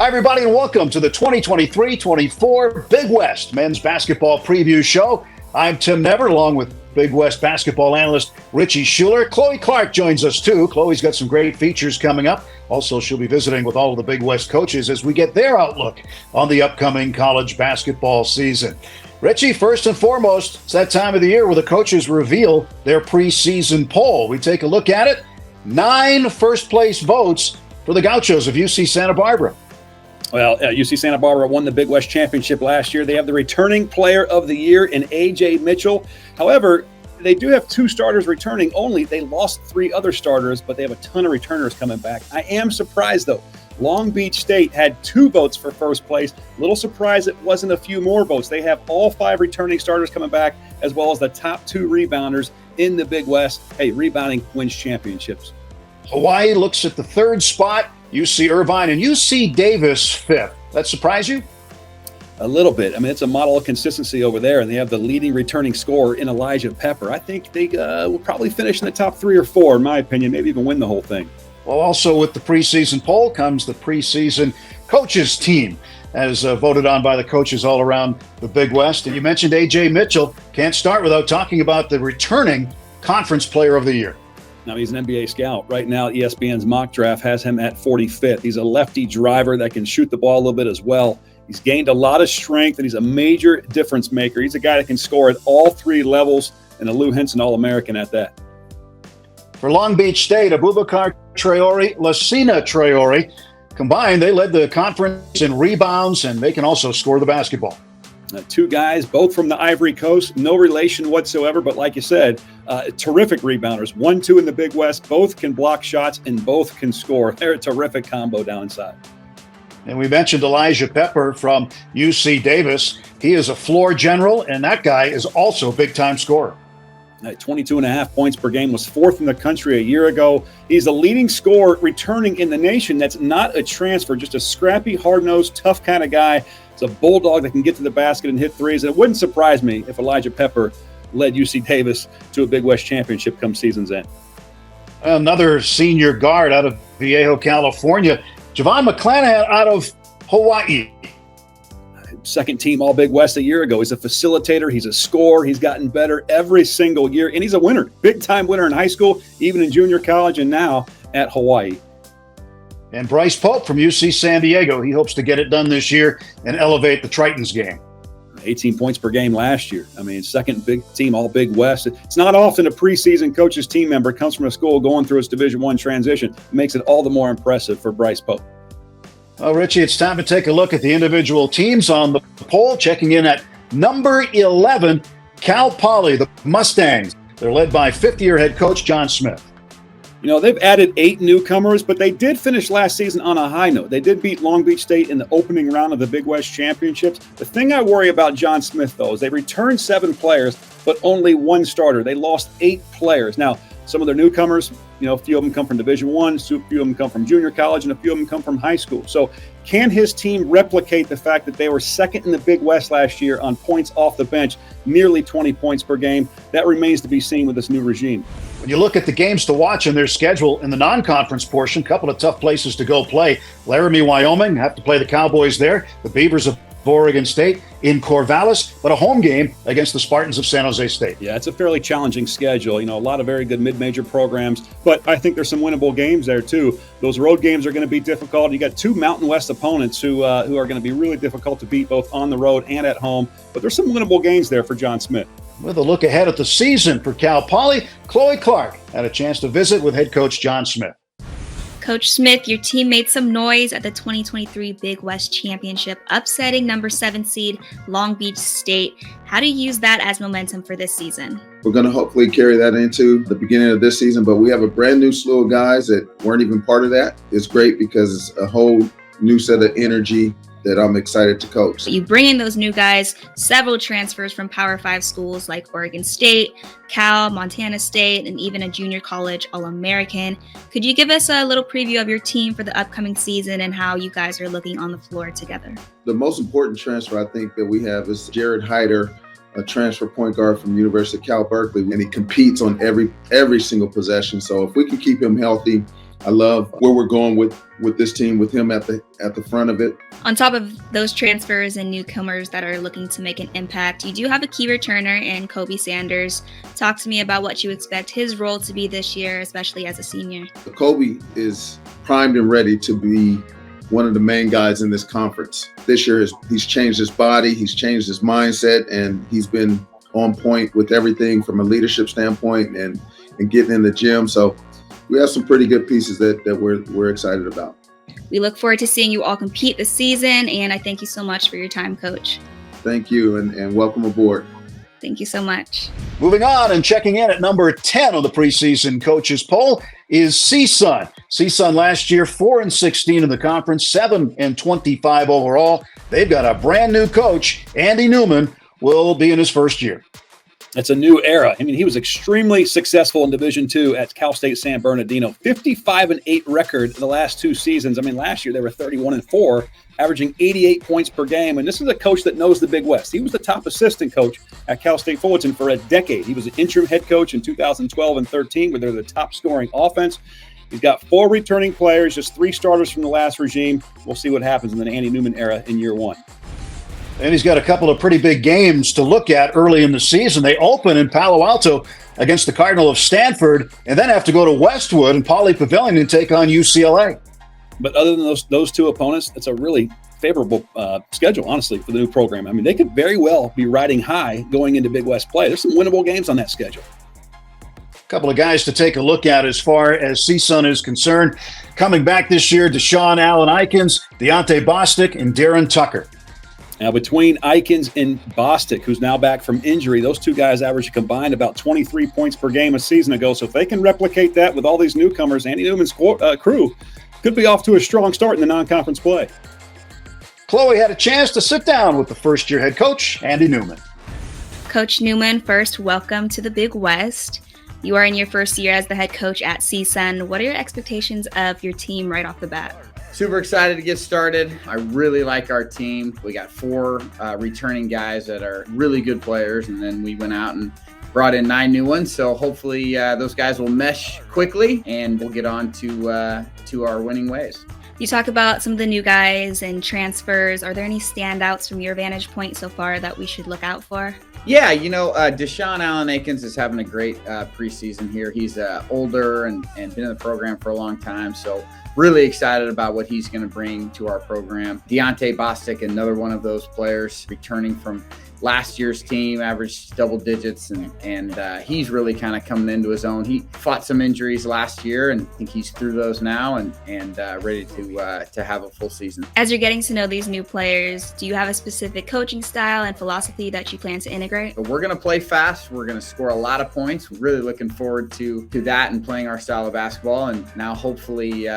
Hi, everybody, and welcome to the 2023-24 Big West Men's Basketball Preview Show. I'm Tim Neverett, along with Big West basketball analyst Richie Schueler. Chloe Clark joins us, too. Chloe's got some great features coming up. Also, she'll be visiting with all of the Big West coaches as we get their outlook on the upcoming college basketball season. Richie, first and foremost, it's that time of the year where the coaches reveal their preseason poll. We take a look at it. 9 first-place votes for the Gauchos of UC Santa Barbara. Well, UC Santa Barbara won the Big West Championship last year. They have the returning player of the year in A.J. Mitchell. However, they do have 2 starters returning only. They lost 3 other starters, but they have a ton of returners coming back. I am surprised, though. Long Beach State had 2 votes for first place. Little surprised it wasn't a few more votes. They have all 5 returning starters coming back, as well as the top 2 rebounders in the Big West. Hey, rebounding wins championships. Hawaii looks at the 3rd spot. UC Irvine and UC Davis 5th. That surprise you? A little bit. I mean, it's a model of consistency over there, and they have the leading returning scorer in Elijah Pepper. I think they will probably finish in the top 3 or 4, in my opinion, maybe even win the whole thing. Well, also with the preseason poll comes the preseason coaches team, as voted on by the coaches all around the Big West. And you mentioned A.J. Mitchell. Can't start without talking about the returning Conference Player of the Year. Now, he's an NBA scout. Right now, ESPN's mock draft has him at 45th. He's a lefty driver that can shoot the ball a little bit as well. He's gained a lot of strength, and he's a major difference maker. He's a guy that can score at all 3 levels, and a Lou Henson All-American at that. For Long Beach State, Abubakar Traore, Lassina Traore, combined, they led the conference in rebounds, and they can also score the basketball. 2 guys, both from the Ivory Coast, no relation whatsoever, but like you said, terrific rebounders. 1-2 in the Big West. Both can block shots and both can score. They're a terrific combo down inside. And we mentioned Elijah Pepper from UC Davis. He is a floor general, and that guy is also a big-time scorer. 22.5 points per game, was 4th in the country a year ago. He's the leading scorer returning in the nation. That's not a transfer, just a scrappy, hard-nosed, tough kind of guy. He's a bulldog that can get to the basket and hit threes. And it wouldn't surprise me if Elijah Pepper led UC Davis to a Big West championship come season's end. Another senior guard out of Viejo, California, Javon McClanahan out of Hawaii. 2nd team All Big West a year ago. He's a facilitator. He's a scorer. He's gotten better every single year, and he's a winner. Big-time winner in high school, even in junior college, and now at Hawaii. And Bryce Pope from UC San Diego. He hopes to get it done this year and elevate the Tritons game. 18 points per game last year. I mean, 2nd big team All Big West. It's not often a preseason coach's team member comes from a school going through its Division I transition. It makes it all the more impressive for Bryce Pope. Well, Richie, it's time to take a look at the individual teams on the poll. Checking in at number 11, Cal Poly, the Mustangs. They're led by 50-year head coach John Smith. You know, they've added 8 newcomers, but they did finish last season on a high note. They did beat Long Beach State in the opening round of the Big West Championships. The thing I worry about John Smith, though, is they returned 7 players, but only 1 starter. They lost 8 players. Now, some of their newcomers, you know, a few of them come from Division I, a few of them come from junior college, and a few of them come from high school. So can his team replicate the fact that they were 2nd in the Big West last year on points off the bench, nearly 20 points per game? That remains to be seen with this new regime. When you look at the games to watch in their schedule in the non-conference portion, a couple of tough places to go play. Laramie, Wyoming, have to play the Cowboys there. The Beavers of Oregon State in Corvallis, but a home game against the Spartans of San Jose State. Yeah, it's a fairly challenging schedule. You know, a lot of very good mid-major programs, but I think there's some winnable games there too. Those road games are going to be difficult. You got 2 Mountain West opponents who are going to be really difficult to beat both on the road and at home, but there's some winnable games there for John Smith. With a look ahead at the season for Cal Poly, Chloe Clark had a chance to visit with head coach John Smith. Coach Smith, your team made some noise at the 2023 Big West Championship, upsetting number 7 seed Long Beach State. How do you use that as momentum for this season? We're going to hopefully carry that into the beginning of this season, but we have a brand new slew of guys that weren't even part of that. It's great because it's a whole new set of energy that I'm excited to coach. You bring in those new guys, several transfers from Power 5 schools like Oregon State, Cal, Montana State, and even a junior college All-American. Could you give us a little preview of your team for the upcoming season and how you guys are looking on the floor together? The most important transfer I think that we have is Jared Hyder, a transfer point guard from University of Cal Berkeley, and he competes on every single possession. So if we can keep him healthy, I love where we're going with this team, with him at the front of it. On top of those transfers and newcomers that are looking to make an impact, you do have a key returner in Kobe Sanders. Talk to me about what you expect his role to be this year, especially as a senior. Kobe is primed and ready to be one of the main guys in this conference. This year, he's changed his body, he's changed his mindset, and he's been on point with everything from a leadership standpoint and getting in the gym. So we have some pretty good pieces that we're excited about. We look forward to seeing you all compete this season, and I thank you so much for your time, Coach. Thank you, and welcome aboard. Thank you so much. Moving on and checking in at number 10 on the preseason coaches poll is CSUN. CSUN last year 4-16 in the conference, 7-25 overall. They've got a brand new coach. Andy Newman will be in his first year. It's a new era. I mean, he was extremely successful in Division II at Cal State San Bernardino. 55-8 record in the last two seasons. I mean, last year they were 31-4, averaging 88 points per game. And this is a coach that knows the Big West. He was the top assistant coach at Cal State Fullerton for a decade. He was an interim head coach in 2012 and 13, where they're the top scoring offense. He's got 4 returning players, just 3 starters from the last regime. We'll see what happens in the Andy Newman era in year 1. And he's got a couple of pretty big games to look at early in the season. They open in Palo Alto against the Cardinal of Stanford, and then have to go to Westwood and Pauley Pavilion and take on UCLA. But other than those two opponents, it's a really favorable schedule, honestly, for the new program. I mean, they could very well be riding high going into Big West play. There's some winnable games on that schedule. A couple of guys to take a look at as far as CSUN is concerned. Coming back this year, Deshaun Allen Eikens, Deontay Bostic, and Darren Tucker. Now, between Eikens and Bostic, who's now back from injury, those two guys averaged combined about 23 points per game a season ago. So if they can replicate that with all these newcomers, Andy Newman's crew could be off to a strong start in the non-conference play. Chloe had a chance to sit down with the first-year head coach, Andy Newman. Coach Newman, first, welcome to the Big West. You are in your first year as the head coach at CSUN. What are your expectations of your team right off the bat? Super excited to get started. I really like our team. We got 4 returning guys that are really good players, and then we went out and brought in 9 new ones. So hopefully those guys will mesh quickly, and we'll get on to our winning ways. You talk about some of the new guys and transfers. Are there any standouts from your vantage point so far that we should look out for? Yeah, Deshaun Allen Eikens is having a great preseason here. He's older and been in the program for a long time, so really excited about what he's going to bring to our program. Deontay Bostic, another one of those players returning from last year's team, averaged double digits, and he's really kind of coming into his own. He fought some injuries last year, and I think he's through those now and ready to have a full season. As you're getting to know these new players, do you have a specific coaching style and philosophy that you plan to integrate? But we're going to play fast. We're going to score a lot of points. We're really looking forward to that and playing our style of basketball. And now hopefully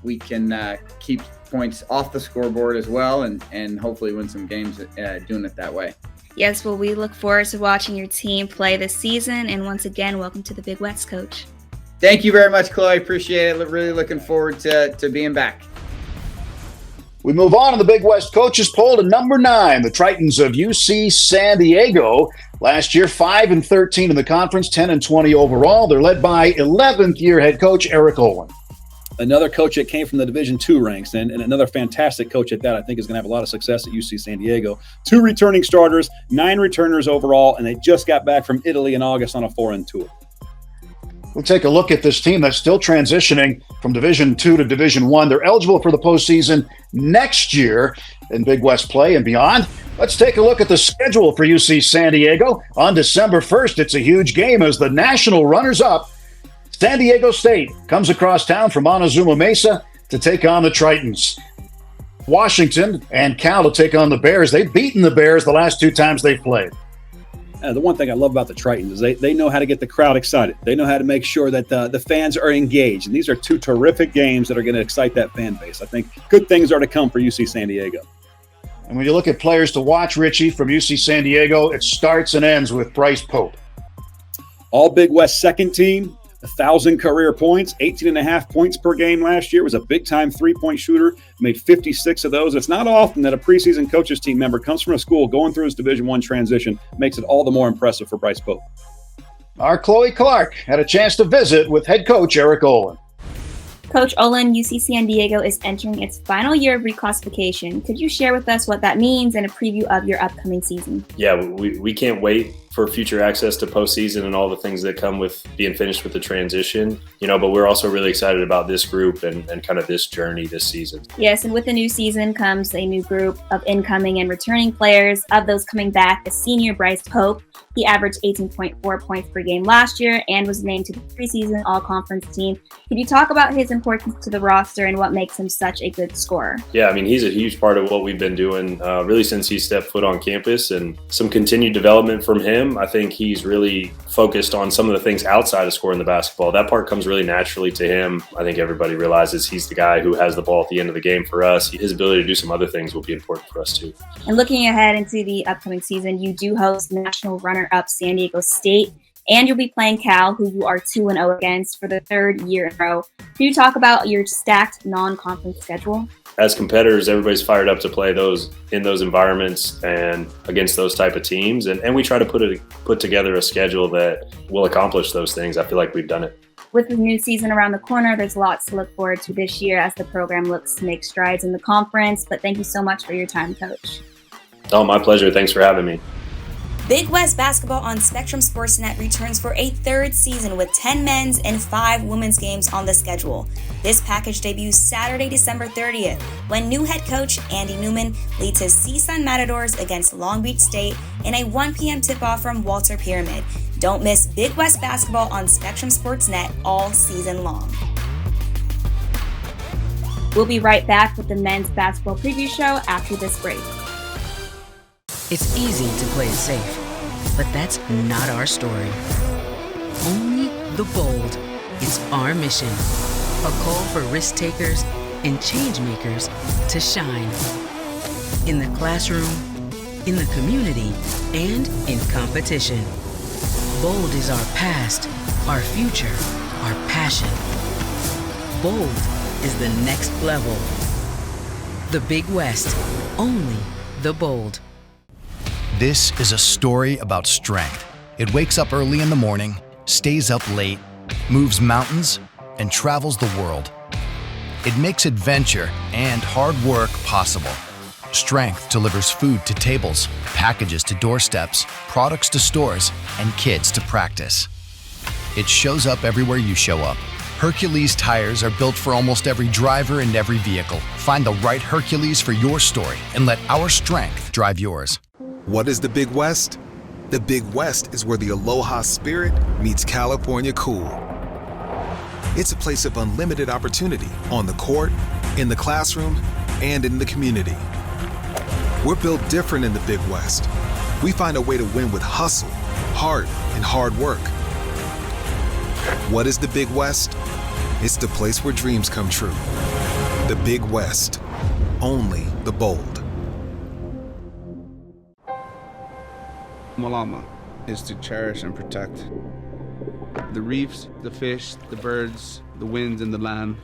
we can keep points off the scoreboard as well and hopefully win some games doing it that way. Yes, well, we look forward to watching your team play this season. And once again, welcome to the Big West, Coach. Thank you very much, Chloe. Appreciate it. Really looking forward to being back. We move on in the Big West coaches poll to number 9, the Tritons of UC San Diego. Last year, 5-13 in the conference, 10-20 overall. They're led by 11th-year head coach Eric Olin. Another coach that came from the Division II ranks, and another fantastic coach at that. I think is going to have a lot of success at UC San Diego. 2 returning starters, 9 returners overall, and they just got back from Italy in August on a foreign tour. We'll take a look at this team that's still transitioning from Division II to Division I. They're eligible for the postseason next year in Big West play and beyond. Let's take a look at the schedule for UC San Diego. On December 1st, it's a huge game as the national runners-up San Diego State comes across town from Montezuma Mesa to take on the Tritons. Washington and Cal to take on the Bears. They've beaten the Bears the last 2 times they've played. The one thing I love about the Tritons is they know how to get the crowd excited. They know how to make sure that the fans are engaged. And these are 2 terrific games that are going to excite that fan base. I think good things are to come for UC San Diego. And when you look at players to watch, Richie, from UC San Diego, it starts and ends with Bryce Pope. All Big West second team. 1,000 career points, 18.5 points per game last year. Was a big-time three-point shooter, made 56 of those. It's not often that a preseason coaches team member comes from a school going through his Division I transition. Makes it all the more impressive for Bryce Pope. Our Chloe Clark had a chance to visit with head coach Eric Olin. Coach Olin, UC San Diego is entering its final year of reclassification. Could you share with us what that means and a preview of your upcoming season? Yeah, we can't wait for future access to postseason and all the things that come with being finished with the transition, but we're also really excited about this group and kind of this journey this season. Yes, and with the new season comes a new group of incoming and returning players. Of those coming back, the senior Bryce Pope. He averaged 18.4 points per game last year and was named to the preseason all-conference team. Could you talk about his importance to the roster and what makes him such a good scorer? Yeah, I mean, he's a huge part of what we've been doing really since he stepped foot on campus, and some continued development from him. I think he's really focused on some of the things outside of scoring the basketball. That part comes really naturally to him. I think everybody realizes he's the guy who has the ball at the end of the game for us. His ability to do some other things will be important for us too. And looking ahead into the upcoming season, you do host national runner-up San Diego State, and you'll be playing Cal, who you are 2-0 against for the third year in a row. Can you talk about your stacked non-conference schedule? As competitors, everybody's fired up to play those in those environments and against those type of teams. And we try to put together a schedule that will accomplish those things. I feel like we've done it. With the new season around the corner, there's lots to look forward to this year as the program looks to make strides in the conference. But thank you so much for your time, Coach. Oh, my pleasure. Thanks for having me. Big West Basketball on Spectrum Sportsnet returns for a third season with 10 men's and 5 women's games on the schedule. This package debuts Saturday, December 30th, when new head coach Andy Newman leads his CSUN Matadors against Long Beach State in a 1 p.m. tip-off from Walter Pyramid. Don't miss Big West Basketball on Spectrum Sportsnet all season long. We'll be right back with the men's basketball preview show after this break. It's easy to play it safe, but that's not our story. Only the bold. It's our mission. A call for risk takers and change makers to shine. In the classroom, in the community, and in competition. Bold is our past, our future, our passion. Bold is the next level. The Big West. Only the bold. This is a story about strength. It wakes up early in the morning, stays up late, moves mountains, and travels the world. It makes adventure and hard work possible. Strength delivers food to tables, packages to doorsteps, products to stores, and kids to practice. It shows up everywhere you show up. Hercules tires are built for almost every driver and every vehicle. Find the right Hercules for your story and let our strength drive yours. What is the Big West? The Big West is where the Aloha spirit meets California cool. It's a place of unlimited opportunity on the court, in the classroom, and in the community. We're built different in the Big West. We find a way to win with hustle, heart, and hard work. What is the Big West? It's the place where dreams come true. The Big West. Only the bold. Malama is to cherish and protect the reefs, the fish, the birds, the winds, and the land.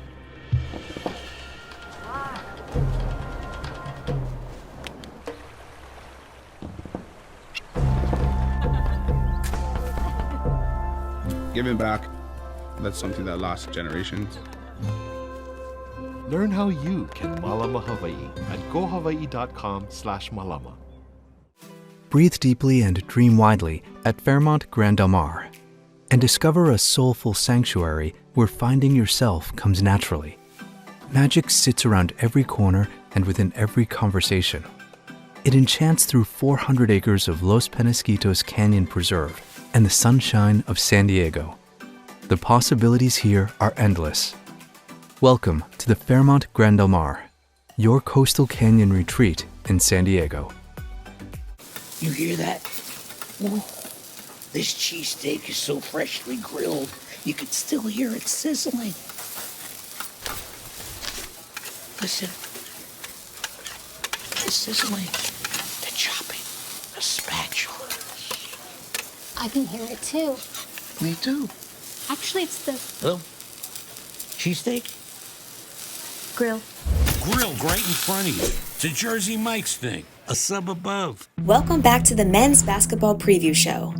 Giving back, that's something that lasts generations. Learn how you can Malama Hawaii at gohawaii.com/malama. Breathe deeply and dream widely at Fairmont Grand Del Mar, and discover a soulful sanctuary where finding yourself comes naturally. Magic sits around every corner and within every conversation. It enchants through 400 acres of Los Penasquitos Canyon Preserve and the sunshine of San Diego. The possibilities here are endless. Welcome to the Fairmont Grand Del Mar, your coastal canyon retreat in San Diego. You hear that? Oh, this cheesesteak is so freshly grilled, you can still hear it sizzling. Listen. The sizzling, the chopping, the spatula. I can hear it too. Me too. Actually, it's the Oh, cheesesteak? grill. Grill right in front of you. It's a Jersey Mike's thing. A sub above. Welcome back to the men's basketball preview show.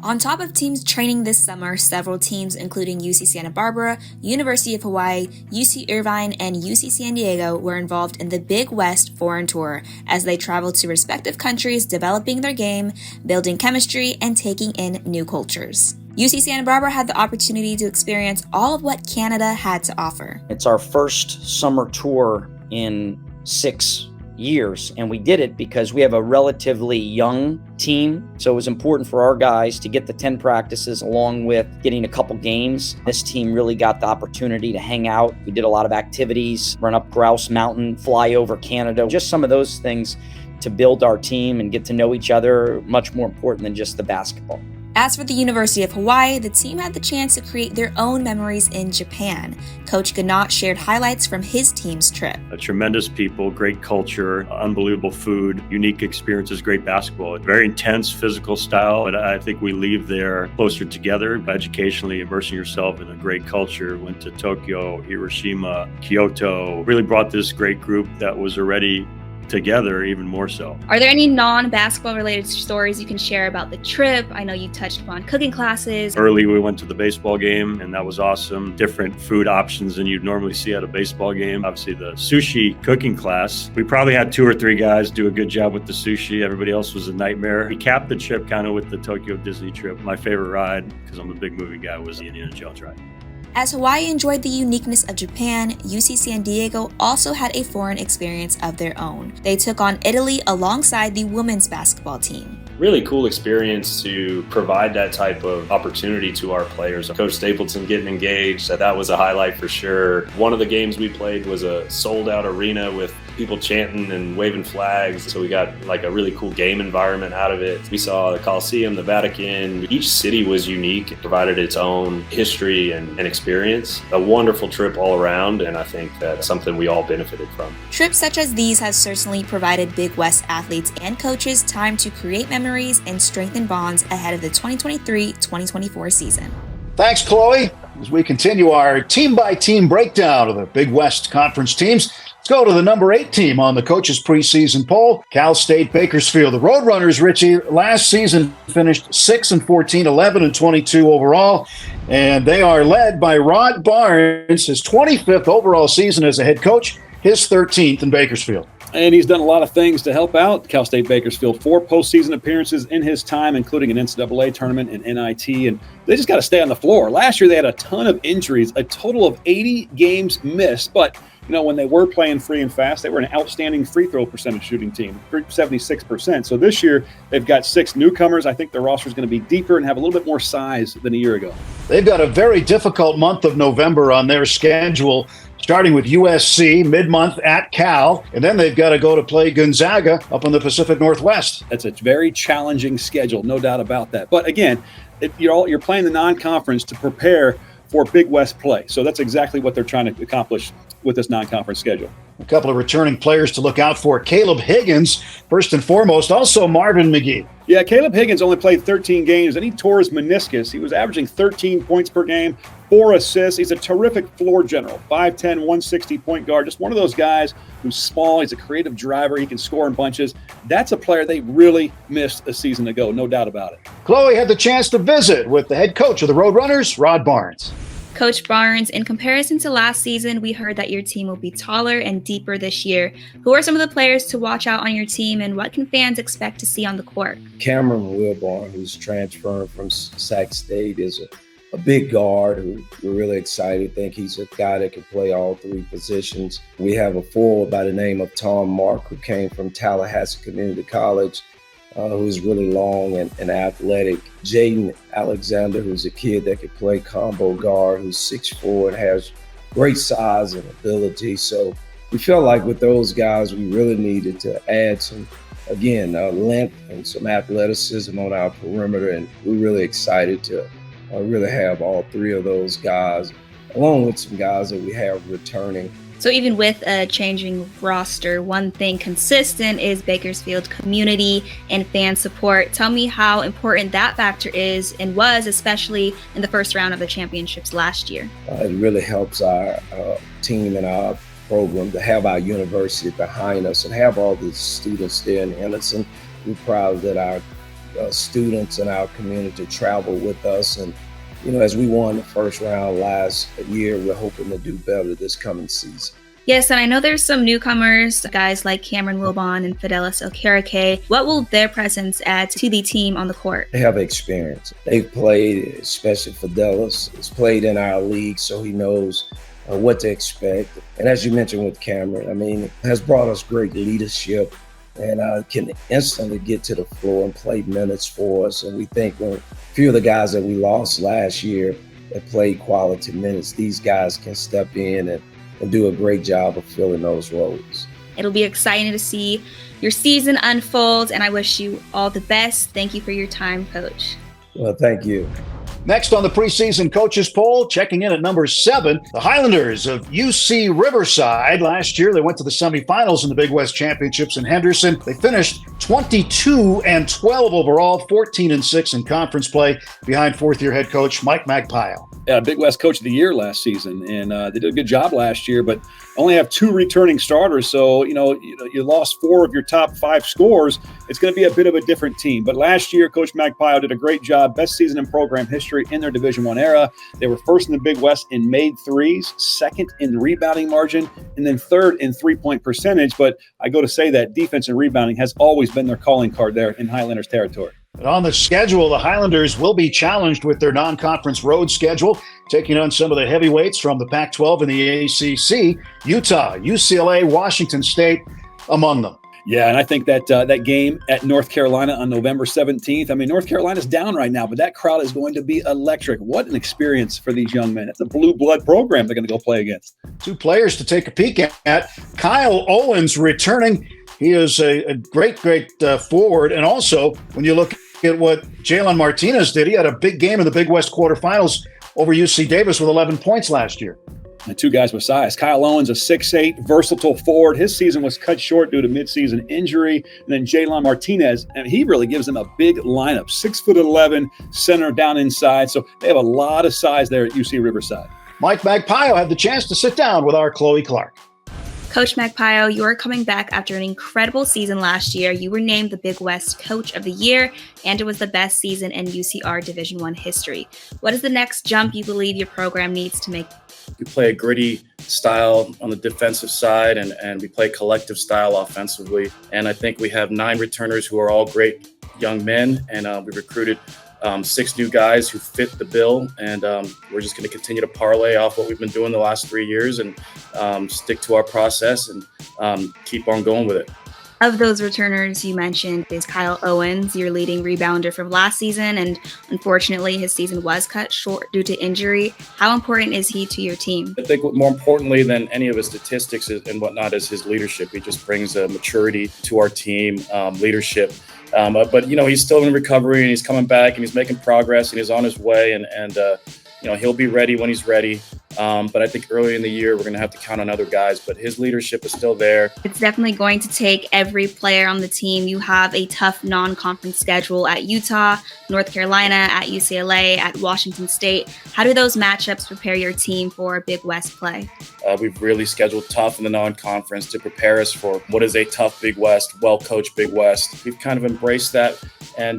On top of teams training this summer, several teams including UC Santa Barbara, University of Hawaii, UC Irvine, and UC San Diego were involved in the Big West Foreign Tour as they traveled to respective countries, developing their game, building chemistry, and taking in new cultures. UC Santa Barbara had the opportunity to experience all of what Canada had to offer. It's our first summer tour in 6 years, and we did it because we have a relatively young team, so it was important for our guys to get the 10 practices along with getting a couple games. This team really got the opportunity to hang out. We did a lot of activities, run up Grouse Mountain, fly over Canada, just some of those things to build our team and get to know each other, much more important than just the basketball. As for the University of Hawaii, the team had the chance to create their own memories in Japan. Coach Ganot shared highlights from his team's trip. Tremendous people, great culture, unbelievable food, unique experiences, great basketball. A very intense physical style, but I think we leave there closer together, educationally immersing yourself in a great culture. Went to Tokyo, Hiroshima, Kyoto, really brought this great group that was already together even more so. Are there any non-basketball related stories you can share about the trip? I know you touched upon cooking classes. Early, we went to the baseball game, and that was awesome. Different food options than you'd normally see at a baseball game. Obviously, the sushi cooking class, we probably had 2 or 3 guys do a good job with the sushi. Everybody else was a nightmare. We capped the trip kind of with the Tokyo Disney trip. My favorite ride, because I'm a big movie guy, was the Indiana Jones ride. As Hawaii enjoyed the uniqueness of Japan, UC San Diego also had a foreign experience of their own. They took on Italy alongside the women's basketball team. Really cool experience to provide that type of opportunity to our players. Coach Stapleton getting engaged, that was a highlight for sure. One of the games we played was a sold-out arena with people chanting and waving flags, so we got like a really cool game environment out of it. We saw the Coliseum, the Vatican. Each city was unique, it provided its own history and experience. A wonderful trip all around, and I think that's something we all benefited from. Trips such as these have certainly provided Big West athletes and coaches time to create memories and strengthen bonds ahead of the 2023-2024 season. Thanks, Chloe. As we continue our team-by-team breakdown of the Big West Conference teams, let's go to the number 8 team on the coaches' preseason poll, Cal State Bakersfield. The Roadrunners, Richie, last season finished 6-14, 11-22 overall, and they are led by Rod Barnes, his 25th overall season as a head coach, his 13th in Bakersfield. And he's done a lot of things to help out Cal State Bakersfield. 4 postseason appearances in his time, including an NCAA tournament and NIT. And they just got to stay on the floor. Last year, they had a ton of injuries, a total of 80 games missed. But, you know, when they were playing free and fast, they were an outstanding free throw percentage shooting team, 76%. So this year, they've got 6 newcomers. I think their roster is going to be deeper and have a little bit more size than a year ago. They've got a very difficult month of November on their schedule, starting with USC mid-month at Cal, and then they've got to go to play Gonzaga up in the Pacific Northwest. That's a very challenging schedule, no doubt about that. But again, you're playing the non-conference to prepare for Big West play. So that's exactly what they're trying to accomplish with this non-conference schedule. A couple of returning players to look out for. Caleb Higgins, first and foremost, also Marvin McGee. Yeah, Caleb Higgins only played 13 games, and he tore his meniscus. He was averaging 13 points per game, 4 assists. He's a terrific floor general, 5'10", 160 point guard. Just one of those guys who's small. He's a creative driver. He can score in bunches. That's a player they really missed a season ago, no doubt about it. Chloe had the chance to visit with the head coach of the Roadrunners, Rod Barnes. Coach Barnes, in comparison to last season, we heard that your team will be taller and deeper this year. Who are some of the players to watch out on your team, and what can fans expect to see on the court? Cameron Wilborn, who's transferring from Sac State, is a big guard who we're really excited. Think he's a guy that can play all 3 positions. We have a forward by the name of Tom Mark, who came from Tallahassee Community College, who's really long and athletic. Jaden Alexander, who's a kid that could play combo guard, who's 6'4" and has great size and ability. So we felt like with those guys, we really needed to add some, again, length and some athleticism on our perimeter. And we're really excited to really have all 3 of those guys, along with some guys that we have returning. So even with a changing roster, one thing consistent is Bakersfield community and fan support. Tell me how important that factor is and was, especially in the first round of the championships last year. It really helps our team and our program to have our university behind us and have all the students there in Henderson. We're proud that our students in our community to travel with us. And, as we won the first round last year, we're hoping to do better this coming season. Yes, and I know there's some newcomers, guys like Cameron Wilbon and Fidelis Okereke. What will their presence add to the team on the court? They have experience. They've played, especially Fidelis, has played in our league, so he knows what to expect. And as you mentioned with Cameron, has brought us great leadership and can instantly get to the floor and play minutes for us. And we think when a few of the guys that we lost last year that played quality minutes, these guys can step in and do a great job of filling those roles. It'll be exciting to see your season unfold, and I wish you all the best. Thank you for your time, Coach. Well, thank you. Next on the preseason coaches poll, checking in at number 7, the Highlanders of UC Riverside. Last year, they went to the semifinals in the Big West Championships in Henderson. They finished 22-12 overall, 14-6 in conference play behind fourth-year head coach Mike Magpio. Big West Coach of the Year last season, and they did a good job last year, but only have 2 returning starters. So, you lost 4 of your top 5 scorers. It's going to be a bit of a different team. But last year, Coach Magpio did a great job, best season in program history in their Division I era. They were first in the Big West in made threes, second in rebounding margin, and then third in three-point percentage. But I go to say that defense and rebounding has always been their calling card there in Highlanders territory. And on the schedule, the Highlanders will be challenged with their non-conference road schedule, taking on some of the heavyweights from the Pac-12 and the ACC, Utah, UCLA, Washington State, among them. Yeah, and I think that that game at North Carolina on November 17th, North Carolina's down right now, but that crowd is going to be electric. What an experience for these young men. It's a blue blood program they're going to go play against. 2 players to take a peek at. Kyle Owens returning. He is a great forward. And also, when you look at what Jalen Martinez did, he had a big game in the Big West quarterfinals over UC Davis with 11 points last year. And 2 guys with size. Kyle Owens, a 6'8", versatile forward. His season was cut short due to midseason injury. And then Jalen Martinez, he really gives them a big lineup. 6'11", center down inside. So they have a lot of size there at UC Riverside. Mike Magpio had the chance to sit down with our Chloe Clark. Coach Magpio, you are coming back after an incredible season last year. You were named the Big West Coach of the Year, and it was the best season in UCR Division I history. What is the next jump you believe your program needs to make? We play a gritty style on the defensive side, and we play collective style offensively. And I think we have 9 returners who are all great young men, and we recruited 6 new guys who fit the bill, and we're just going to continue to parlay off what we've been doing the last 3 years and stick to our process and keep on going with it. Of those returners you mentioned is Kyle Owens, your leading rebounder from last season, and unfortunately his season was cut short due to injury. How important is he to your team? I think more importantly than any of his statistics and whatnot is his leadership. He just brings a maturity to our team, leadership. But he's still in recovery, and he's coming back, and he's making progress, and he's on his way, and he'll be ready when he's ready. But I think early in the year, we're going to have to count on other guys, but his leadership is still there. It's definitely going to take every player on the team. You have a tough non-conference schedule at Utah, North Carolina, at UCLA, at Washington State. How do those matchups prepare your team for Big West play? We've really scheduled tough in the non-conference to prepare us for what is a tough Big West, well-coached Big West. We've kind of embraced that, and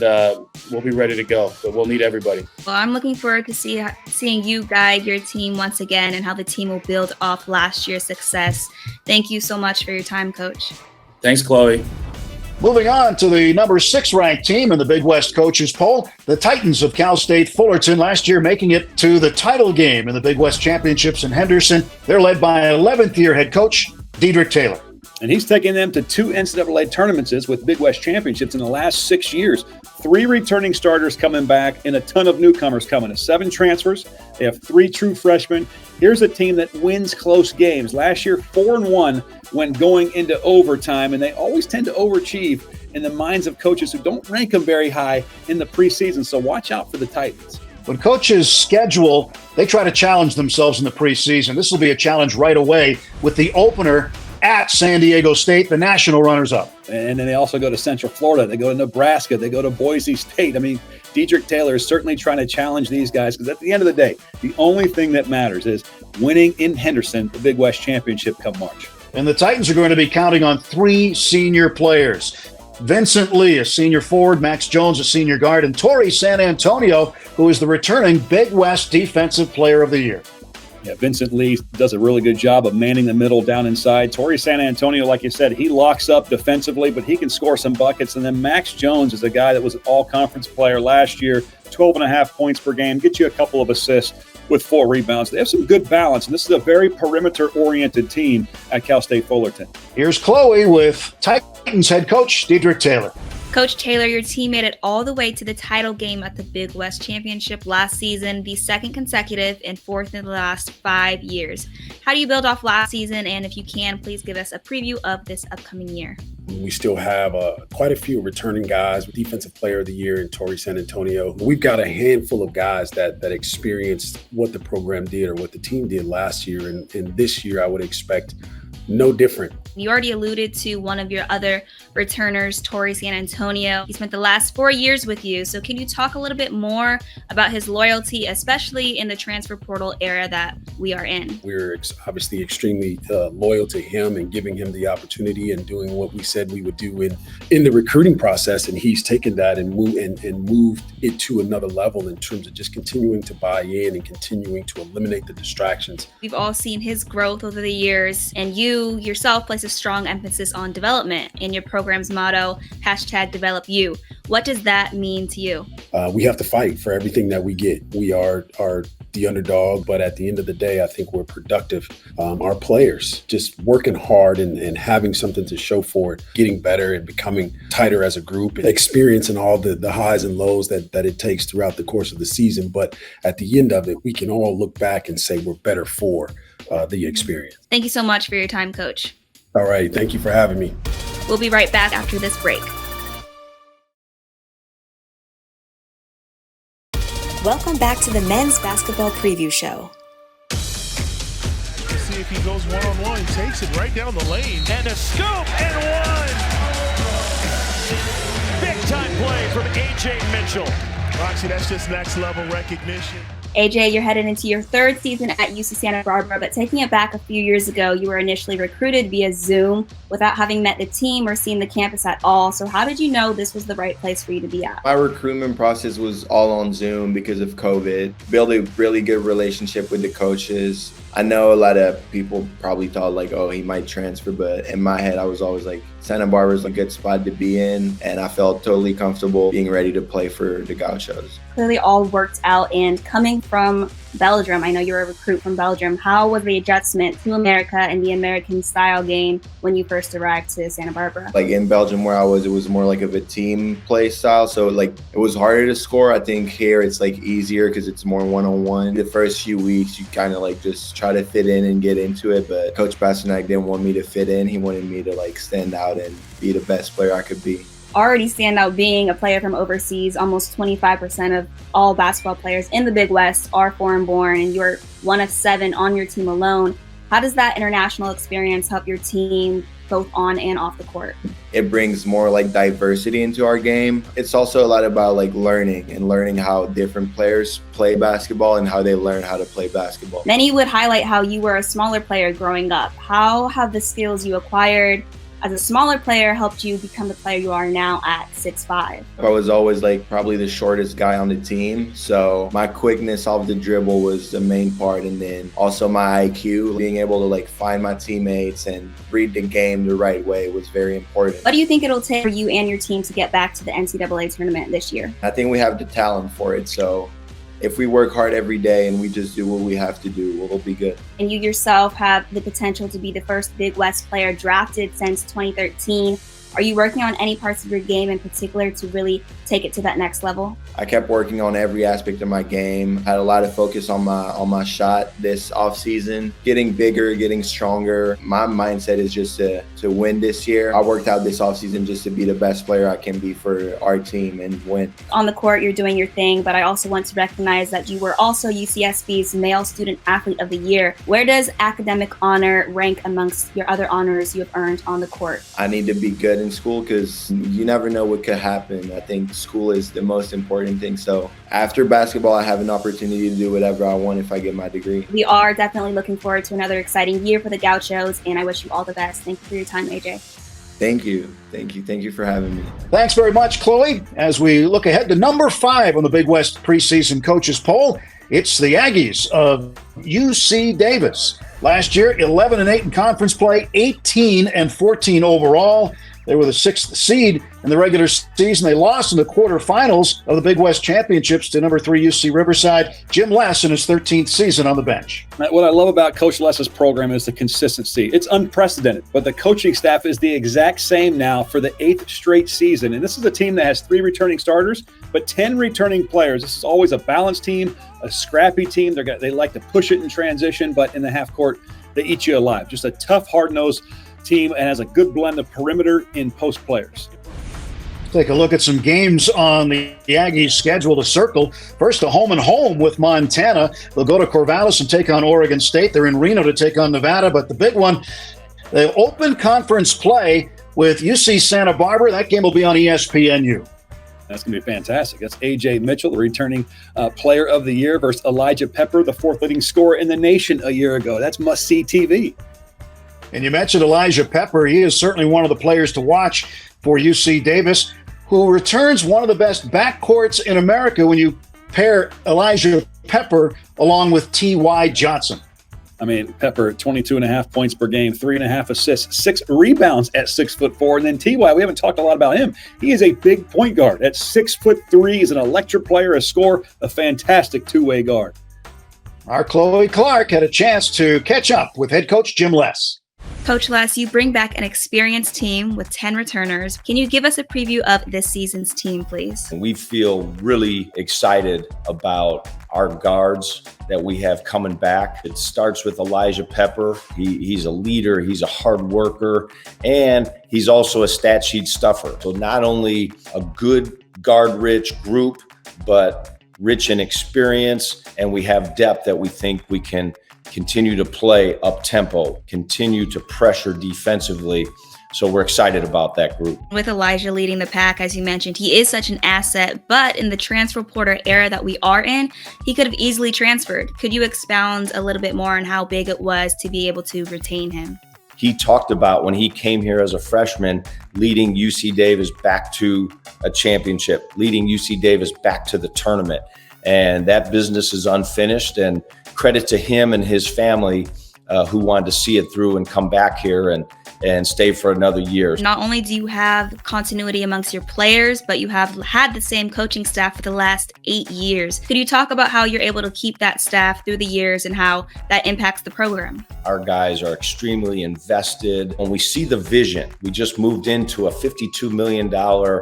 we'll be ready to go, but we'll need everybody. Well, I'm looking forward to seeing you guide your team once again and how the team will build off last year's success. Thank you so much for your time, Coach. Thanks, Chloe. Moving on to the number 6 ranked team in the Big West coaches poll, the Titans of Cal State Fullerton, last year making it to the title game in the Big West Championships in Henderson. They're led by 11th year head coach Dedrick Taylor. And he's taken them to 2 NCAA tournaments with Big West Championships in the last 6 years. 3 returning starters coming back and a ton of newcomers coming. 7 transfers. They have 3 true freshmen. Here's a team that wins close games. Last year, 4-1 when going into overtime, and they always tend to overachieve in the minds of coaches who don't rank them very high in the preseason. So watch out for the Titans. When coaches schedule, they try to challenge themselves in the preseason. This will be a challenge right away with the opener at San Diego State, the national runners-up. And then they also go to Central Florida. They go to Nebraska. They go to Boise State. Dedrick Taylor is certainly trying to challenge these guys because at the end of the day, the only thing that matters is winning in Henderson, the Big West Championship come March. And the Titans are going to be counting on 3 senior players. Vincent Lee, a senior forward, Max Jones, a senior guard, and Torrey San Antonio, who is the returning Big West Defensive Player of the Year. Yeah, Vincent Lee does a really good job of manning the middle down inside. Torrey San Antonio, like you said, he locks up defensively, but he can score some buckets. And then Max Jones is a guy that was an all-conference player last year, 12.5 points per game, get you a couple of assists with 4 rebounds. They have some good balance, and this is a very perimeter-oriented team at Cal State Fullerton. Here's Chloe with Titans head coach Dedrick Taylor. Coach Taylor, your team made it all the way to the title game at the Big West Championship last season, the second consecutive and fourth in the last 5 years. How do you build off last season? And if you can, please give us a preview of this upcoming year. We still have quite a few returning guys, Defensive Player of the Year in Torrey San Antonio. We've got a handful of guys that experienced what the program did or what the team did last year. And this year, I would expect no different. You already alluded to one of your other returners, Torrey San Antonio. He spent the last 4 years with you. So can you talk a little bit more about his loyalty, especially in the transfer portal era that we are in? We're obviously extremely loyal to him and giving him the opportunity and doing what we said we would do in the recruiting process. And he's taken that and moved it to another level in terms of just continuing to buy in and continuing to eliminate the distractions. We've all seen his growth over the years, and you yourself place a strong emphasis on development in your program's motto, #DevelopYou. What does that mean to you? We have to fight for everything that we get. We are the underdog, but at the end of the day, I think we're productive. Our players just working hard and having something to show for it, getting better and becoming tighter as a group, and experiencing all the highs and lows that it takes throughout the course of the season. But at the end of it, we can all look back and say we're better for the experience. Thank you so much for your time, Coach. All right. Thank you for having me. We'll be right back after this break. Welcome back to the Men's Basketball Preview Show. See if he goes one-on-one, takes it right down the lane. And a scoop and one! Big-time play from A.J. Mitchell. Roxy, that's just next-level recognition. AJ, you're headed into your 3rd season at UC Santa Barbara, but taking it back a few years ago, you were initially recruited via Zoom without having met the team or seen the campus at all. So how did you know this was the right place for you to be at? My recruitment process was all on Zoom because of COVID. Built a really good relationship with the coaches. I know a lot of people probably thought like, oh, he might transfer, but in my head, I was always like, Santa Barbara's a good spot to be in, and I felt totally comfortable being ready to play for the Gauchos. Clearly all worked out, and coming from Belgium, I know you're a recruit from Belgium. How was the adjustment to America and the American style game when you first arrived to Santa Barbara? Like in Belgium where I was, it was more like of a team play style. So like it was harder to score. I think here it's like easier because it's more one-on-one. The first few weeks, you kind of like just try to fit in and get into it. But Coach Pasternak didn't want me to fit in. He wanted me to like stand out and be the best player I could be. Already stand out being a player from overseas. Almost 25% of all basketball players in the Big West are foreign born, and you're one of 7 on your team alone. How does that international experience help your team both on and off the court? It brings more like diversity into our game. It's also a lot about like learning how different players play basketball and how they learn how to play basketball. Many would highlight how you were a smaller player growing up. How have the skills you acquired as a smaller player helped you become the player you are now at 6'5"? I was always like probably the shortest guy on the team. So my quickness off the dribble was the main part. And then also my IQ, being able to like find my teammates and read the game the right way was very important. What do you think it'll take for you and your team to get back to the NCAA tournament this year? I think we have the talent for it. So if we work hard every day and we just do what we have to do, we'll be good. And you yourself have the potential to be the first Big West player drafted since 2013. Are you working on any parts of your game in particular to really take it to that next level? I kept working on every aspect of my game. Had a lot of focus on my shot this offseason, getting bigger, getting stronger. My mindset is just to win this year. I worked out this offseason just to be the best player I can be for our team and win. On the court, you're doing your thing, but I also want to recognize that you were also UCSB's Male Student Athlete of the Year. Where does academic honor rank amongst your other honors you have earned on the court? I need to be good in school because you never know what could happen. I think school is the most important thing. So after basketball, I have an opportunity to do whatever I want if I get my degree. We are definitely looking forward to another exciting year for the Gauchos, and I wish you all the best. Thank you for your time, AJ. Thank you. Thank you for having me. Thanks very much, Chloe. As we look ahead to number 5 on the Big West preseason coaches poll, it's the Aggies of UC Davis. Last year, 11-8 in conference play, 18-14 overall. They were the 6th seed in the regular season. They lost in the quarterfinals of the Big West Championships to number 3 UC Riverside. Jim Les in his 13th season on the bench. What I love about Coach Les's program is the consistency. It's unprecedented, but the coaching staff is the exact same now for the 8th straight season. And this is a team that has 3 returning starters, but 10 returning players. This is always a balanced team, a scrappy team. They like to push it in transition, but in the half court, they eat you alive. Just a tough, hard-nosed team and has a good blend of perimeter in post players. Take a look at some games on the Aggies' schedule to circle. First, a home and home with Montana. They'll go to Corvallis and take on Oregon State. They're in Reno to take on Nevada. But the big one, they open conference play with UC Santa Barbara. That game will be on ESPNU. That's going to be fantastic. That's A.J. Mitchell, the returning player of the year, versus Elijah Pepper, the 4th leading scorer in the nation a year ago. That's must-see TV. And you mentioned Elijah Pepper. He is certainly one of the players to watch for UC Davis, who returns one of the best backcourts in America when you pair Elijah Pepper along with T.Y. Johnson. I mean, Pepper, 22.5 points per game, 3.5 assists, 6 rebounds at 6'4". And then T.Y., we haven't talked a lot about him. He is a big point guard at 6'3". He's an electric player, a scorer, a fantastic two-way guard. Our Chloe Clark had a chance to catch up with head coach Jim Les. Coach Les, you bring back an experienced team with 10 returners. Can you give us a preview of this season's team, please? We feel really excited about our guards that we have coming back. It starts with Elijah Pepper. He's a leader, he's a hard worker, and he's also a stat sheet stuffer. So not only a good guard-rich group, but rich in experience, and we have depth that we think we can continue to play up-tempo, continue to pressure defensively. So we're excited about that group. With Elijah leading the pack, as you mentioned, he is such an asset, but in the transfer portal era that we are in, he could have easily transferred. Could you expound a little bit more on how big it was to be able to retain him? He talked about when he came here as a freshman, leading UC Davis back to a championship, leading UC Davis back to the tournament. And that business is unfinished, and credit to him and his family who wanted to see it through and come back here and stay for another year. Not only do you have continuity amongst your players, but you have had the same coaching staff for the last 8 years. Could you talk about how you're able to keep that staff through the years and how that impacts the program? Our guys are extremely invested. When we see the vision, we just moved into a $52 million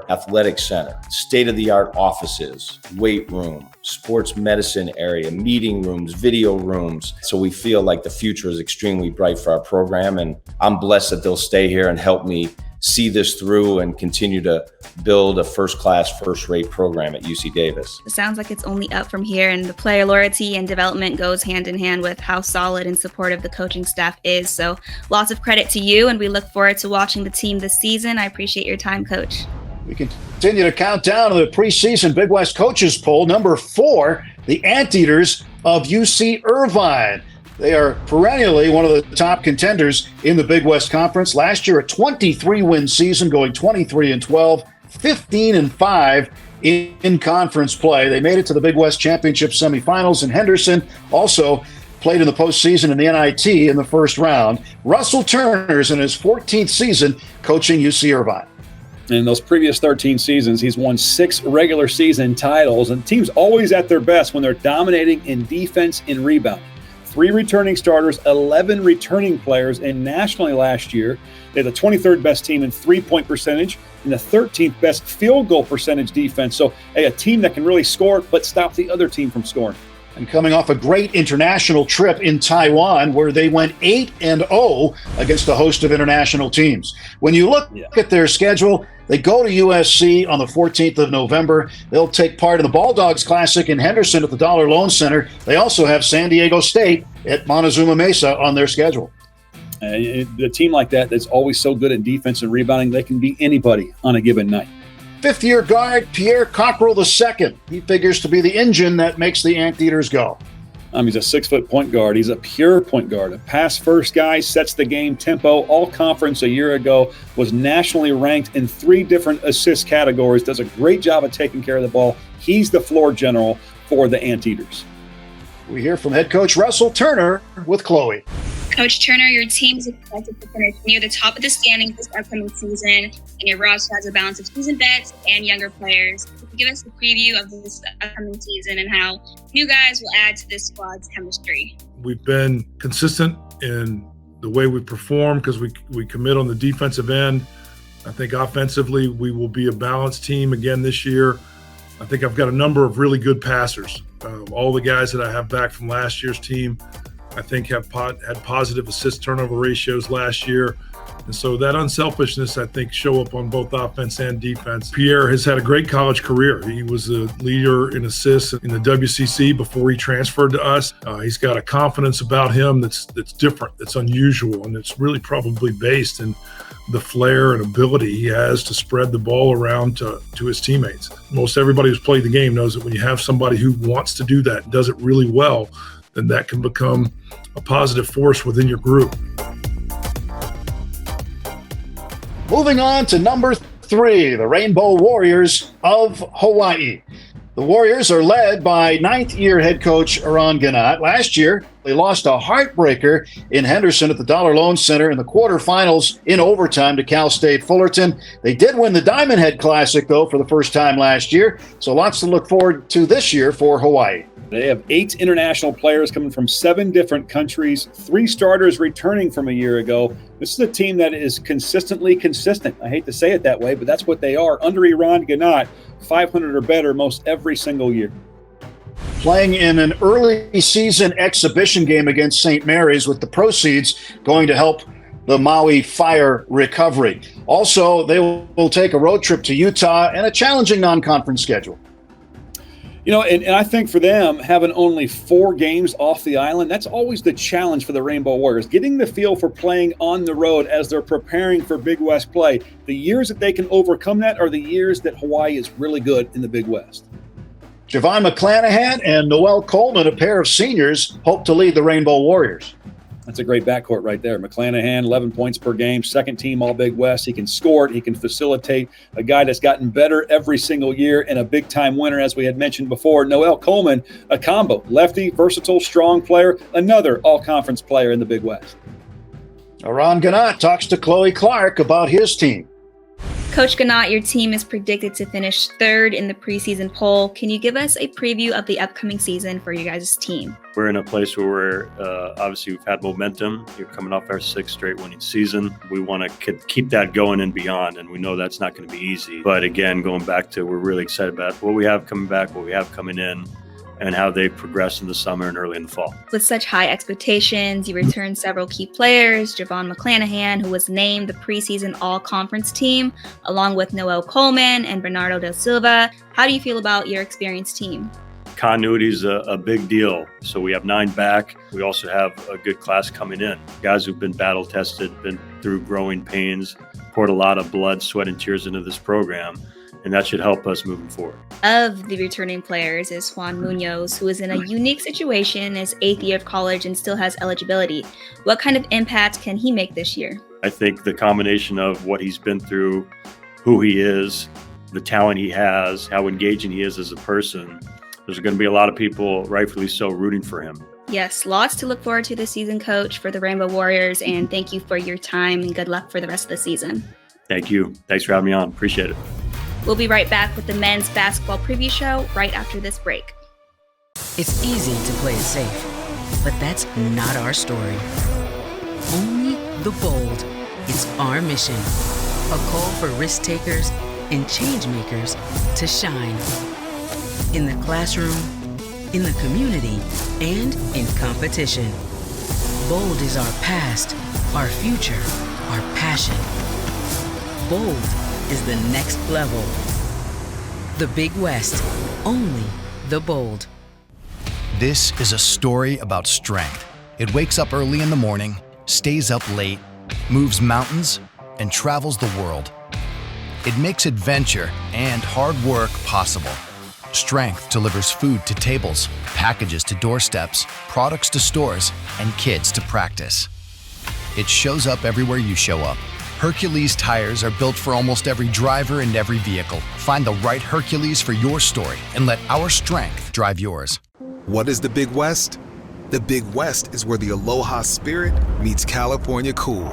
athletic center, state-of-the-art offices, weight room, sports medicine area, meeting rooms, video rooms. So we feel like the future is extremely bright for our program, and I'm blessed that they'll stay here and help me see this through and continue to build a first-class, first-rate program at UC Davis. It sounds like it's only up from here, and the player loyalty and development goes hand in hand with how solid and supportive the coaching staff is. So lots of credit to you, and we look forward to watching the team this season. I appreciate your time, Coach. We continue to count down to the preseason Big West coaches poll. Number 4, the Anteaters of UC Irvine. They are perennially one of the top contenders in the Big West Conference. Last year, a 23-win season, going 23-12, 15-5 in conference play. They made it to the Big West Championship semifinals in Henderson. Also played in the postseason in the NIT in the first round. Russell Turner's in his 14th season coaching UC Irvine. In those previous 13 seasons, he's won 6 regular season titles, and teams always at their best when they're dominating in defense and rebound. 3 returning starters, 11 returning players, and nationally last year, they're the 23rd best team in three-point percentage and the 13th best field goal percentage defense. So a team that can really score but stop the other team from scoring. And coming off a great international trip in Taiwan, where they went 8-0 against a host of international teams. When you look at their schedule, they go to USC on the 14th of November. They'll take part in the Ball Dogs Classic in Henderson at the Dollar Loan Center. They also have San Diego State at Montezuma Mesa on their schedule. A team like that that's always so good at defense and rebounding, they can beat anybody on a given night. 5th-year guard Pierre Cockrell II. He figures to be the engine that makes the Anteaters go. He's a 6-foot point guard. He's a pure point guard, a pass-first guy, sets the game tempo. All-conference a year ago, was nationally ranked in 3 different assist categories, does a great job of taking care of the ball. He's the floor general for the Anteaters. We hear from head coach Russell Turner with Chloe. Coach Turner, your team is expected to finish near the top of the standings this upcoming season, and your roster has a balance of seasoned vets and younger players. Could you give us a preview of this upcoming season and how new guys will add to this squad's chemistry? We've been consistent in the way we perform because we commit on the defensive end. I think offensively we will be a balanced team again this year. I think I've got a number of really good passers. All the guys that I have back from last year's team, I think have had positive assist turnover ratios last year. And so that unselfishness, I think, show up on both offense and defense. Pierre has had a great college career. He was a leader in assists in the WCC before he transferred to us. He's got a confidence about him that's different, that's unusual, and it's really probably based in the flair and ability he has to spread the ball around to his teammates. Most everybody who's played the game knows that when you have somebody who wants to do that and does it really well, then that can become a positive force within your group. Moving on to number 3, the Rainbow Warriors of Hawaii. The Warriors are led by 9th-year head coach Eran Ganot. Last year, they lost a heartbreaker in Henderson at the Dollar Loan Center in the quarterfinals in overtime to Cal State Fullerton. They did win the Diamond Head Classic, though, for the first time last year, so lots to look forward to this year for Hawaii. They have 8 international players coming from 7 different countries, 3 starters returning from a year ago. This is a team that is consistently consistent. I hate to say it that way, but that's what they are. Under Eran Ganot, 500 or better most every single year. Playing in an early season exhibition game against St. Mary's, with the proceeds going to help the Maui Fire recovery. Also, they will take a road trip to Utah and a challenging non-conference schedule. You know, and I think for them, having only 4 games off the island, that's always the challenge for the Rainbow Warriors, getting the feel for playing on the road as they're preparing for Big West play. The years that they can overcome that are the years that Hawaii is really good in the Big West. Javon McClanahan and Noel Coleman, a pair of seniors, hope to lead the Rainbow Warriors. That's a great backcourt right there. McClanahan, 11 points per game, 2nd team All-Big West. He can score it. He can facilitate. A guy that's gotten better every single year and a big-time winner, as we had mentioned before. Noel Coleman, a combo. Lefty, versatile, strong player. Another all-conference player in the Big West. Eran Ganot talks to Chloe Clark about his team. Coach Ganot, your team is predicted to finish 3rd in the preseason poll. Can you give us a preview of the upcoming season for you guys' team? We're in a place where we're obviously we've had momentum. You're coming off our 6th straight winning season. We want to keep that going and beyond, and we know that's not going to be easy. But again, going back to, we're really excited about what we have coming back, what we have coming in, and how they progress in the summer and early in the fall. With such high expectations, you returned several key players, Javon McClanahan, who was named the preseason all-conference team, along with Noel Coleman and Bernardo Del Silva. How do you feel about your experienced team? Continuity is a big deal. So we have 9 back. We also have a good class coming in. Guys who've been battle tested, been through growing pains, poured a lot of blood, sweat, and tears into this program. And that should help us moving forward. Of the returning players is Juan Munoz, who is in a unique situation as 8th year of college and still has eligibility. What kind of impact can he make this year? I think the combination of what he's been through, who he is, the talent he has, how engaging he is as a person, there's going to be a lot of people, rightfully so, rooting for him. Yes, lots to look forward to this season, Coach, for the Rainbow Warriors, and thank you for your time and good luck for the rest of the season. Thank you. Thanks for having me on. Appreciate it. We'll be right back with the men's basketball preview show right after this break. It's easy to play it safe, but that's not our story. Only the bold. It's our mission. A call for risk takers and change makers to shine. In the classroom, in the community, and in competition. Bold is our past, our future, our passion. Bold is the next level. The Big West, only the bold. This is a story about strength. It wakes up early in the morning, stays up late, moves mountains, and travels the world. It makes adventure and hard work possible. Strength delivers food to tables, packages to doorsteps, products to stores, and kids to practice. It shows up everywhere you show up. Hercules tires are built for almost every driver and every vehicle. Find the right Hercules for your story and let our strength drive yours. What is the Big West? The Big West is where the Aloha spirit meets California cool.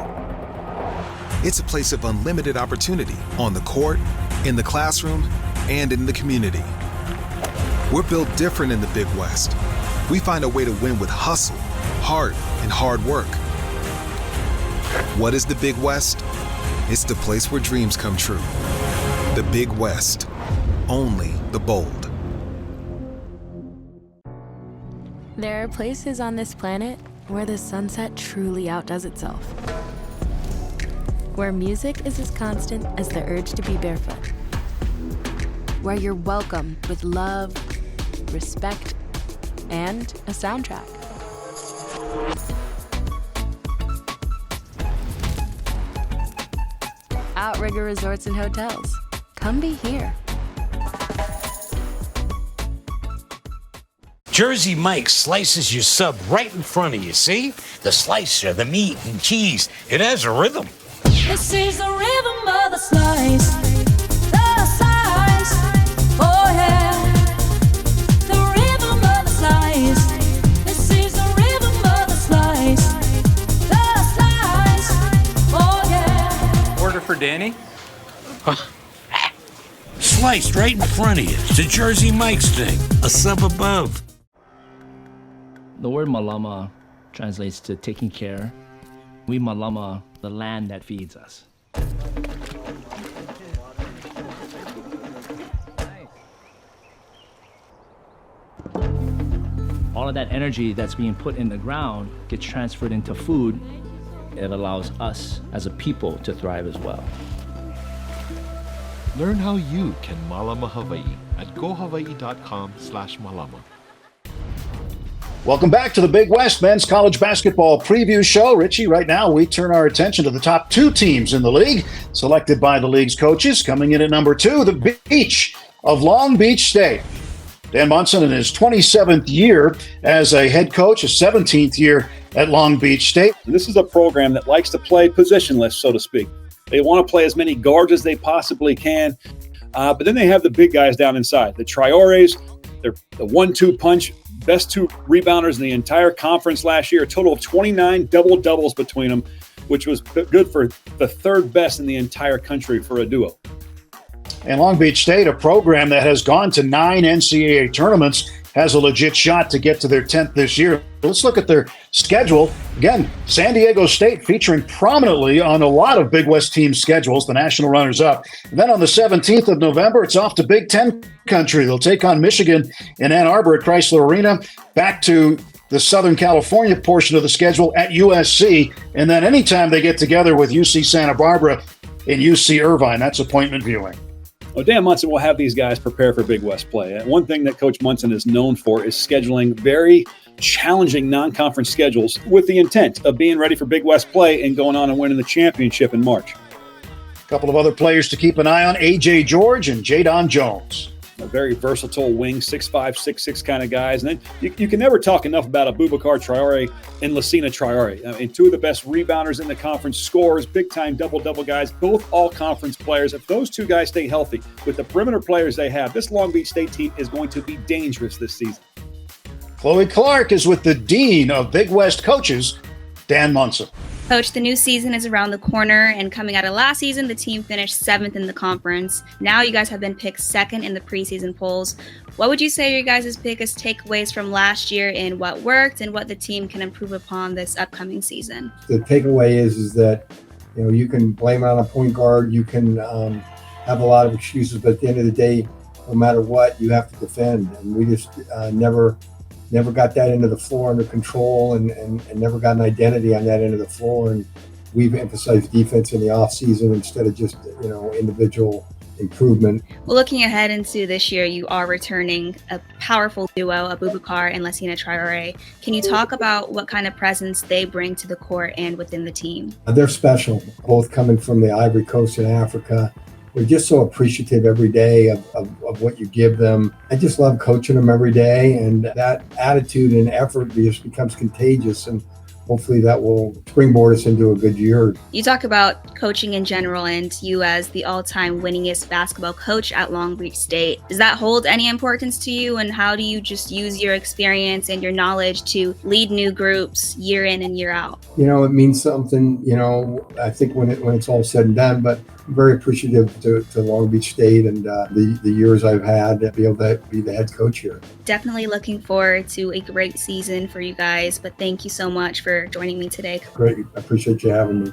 It's a place of unlimited opportunity on the court, in the classroom, and in the community. We're built different in the Big West. We find a way to win with hustle, heart, and hard work. What is the Big West? It's the place where dreams come true. The Big West. Only the bold. There are places on this planet where the sunset truly outdoes itself. Where music is as constant as the urge to be barefoot. Where you're welcomed with love, respect, and a soundtrack. Outrigger Resorts and Hotels. Come be here. Jersey Mike slices your sub right in front of you, see? The slicer, the meat and cheese, it has a rhythm. This is the rhythm of the slice. The slice. Oh yeah. The rhythm of the slice. This is the rhythm of the slice. The slice. Oh yeah. Order for Danny? Sliced right in front of you. It's a Jersey Mike's thing. A sub above. The word malama translates to taking care. We malama the land that feeds us. All of that energy that's being put in the ground gets transferred into food. It allows us as a people to thrive as well. Learn how you can malama Hawaii at gohawaii.com/malama. Welcome back to the Big West Men's College Basketball Preview Show. Richie, right now we turn our attention to the top two teams in the league, selected by the league's coaches. Coming in at number 2, the Beach of Long Beach State. Dan Munson in his 27th year as a head coach, his 17th year at Long Beach State. This is a program that likes to play positionless, so to speak. They want to play as many guards as they possibly can, but then they have the big guys down inside. The Traores, they're the 1-2 punch. Best 2 rebounders in the entire conference last year, a total of 29 double-doubles between them, which was good for the 3rd best in the entire country for a duo. And Long Beach State, a program that has gone to 9 NCAA tournaments, has a legit shot to get to their 10th this year. Let's look at their schedule. Again, San Diego State featuring prominently on a lot of Big West team schedules, the national runners-up. And then on the 17th of November, it's off to Big Ten country. They'll take on Michigan in Ann Arbor at Chrysler Arena, back to the Southern California portion of the schedule at USC, and then anytime they get together with UC Santa Barbara and UC Irvine, that's appointment viewing. Well, Dan Munson will have these guys prepare for Big West play. And one thing that Coach Munson is known for is scheduling very challenging non-conference schedules with the intent of being ready for Big West play and going on and winning the championship in March. A couple of other players to keep an eye on, A.J. George and Jadon Jones. A very versatile wing, 6'5", 6'6" kind of guys. And then you can never talk enough about Abubakar Traore and Lassina Traore. I mean, 2 of the best rebounders in the conference, scorers, big-time double-double guys, both all-conference players. If those 2 guys stay healthy with the perimeter players they have, this Long Beach State team is going to be dangerous this season. Chloe Clark is with the Dean of Big West Coaches, Dan Munson. Coach, the new season is around the corner, and coming out of last season, the team finished 7th in the conference. Now you guys have been picked 2nd in the preseason polls. What would you say are your guys' biggest takeaways from last year and what worked and what the team can improve upon this upcoming season? The takeaway is that you can blame it on a point guard, you can have a lot of excuses, but at the end of the day, no matter what, you have to defend. And we just never got that end of the floor under control and never got an identity on that end of the floor. And we've emphasized defense in the offseason instead of just, individual improvement. Well, looking ahead into this year, you are returning a powerful duo, Abubakar and Lassina Traore. Can you talk about what kind of presence they bring to the court and within the team? They're special, both coming from the Ivory Coast in Africa. we're just so appreciative every day of what you give them. I just love coaching them every day, and that attitude and effort just becomes contagious, and hopefully that will springboard us into a good year. You talk about coaching in general and you as the all-time winningest basketball coach at Long Beach State. Does that hold any importance to you, and how do you just use your experience and your knowledge to lead new groups year in and year out? It means something, I think when it's all said and done, but I'm very appreciative to Long Beach State and the years I've had to be able to be the head coach here. Definitely looking forward to a great season for you guys, but thank you so much for joining me today. Great. I appreciate you having me.